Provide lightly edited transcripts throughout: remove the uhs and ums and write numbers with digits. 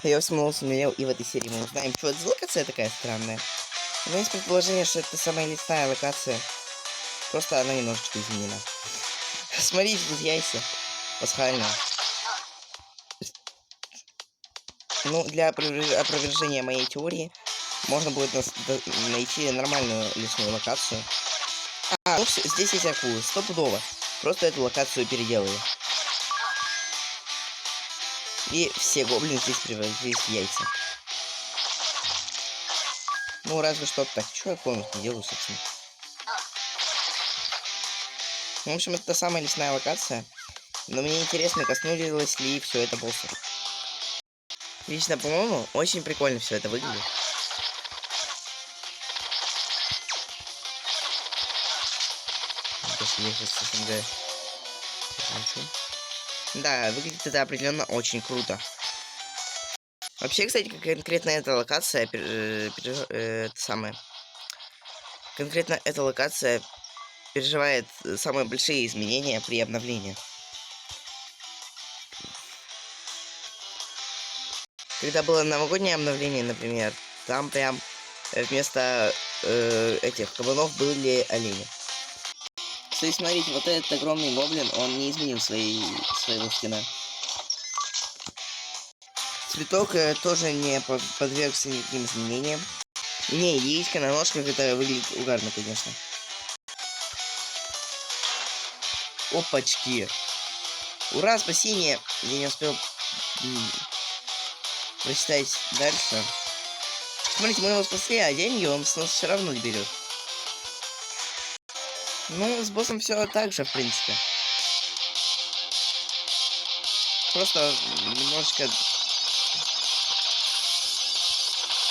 Я снова смотрел, и в этой серии мы узнаем, что это за локация такая странная. У меня есть предположение, что это самая лесная локация. Просто она немножечко изменена. Смотрите, тут яйца. Пасхальные. Ну, для опровержения моей теории можно будет найти нормальную лесную локацию. Ну все, здесь есть акулы, стопудово. Просто эту локацию переделали. И все гоблины здесь превратились в яйца. Ну, разве что так. Чего я комнат не делаю, собственно? В общем, это та самая лесная локация. Но мне интересно, коснулось ли все это босса. Лично, по-моему, очень прикольно все это выглядит. Да, выглядит это определенно очень круто. Вообще, кстати, конкретно эта локация, конкретно эта локация переживает самые большие изменения при обновлении. Когда было новогоднее обновление, например, там прям вместо этих кабанов были олени. То есть, смотрите, вот этот огромный гоблин, он не изменил своего скина. Цветок тоже не подвергся никаким изменениям. Не, яичко на ножках, это выглядит угарно, конечно. Опачки. Ура, спасение! Я не успел прочитать дальше. Смотрите, мы его спасли, а деньги он с нас все равно не берет. Ну, с боссом все так же, в принципе. Просто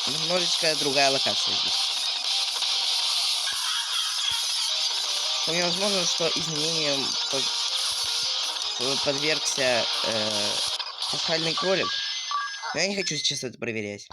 немножечко другая локация здесь. Вполне возможно, что изменением подвергся пасхальный кролик. Но я не хочу сейчас это проверять.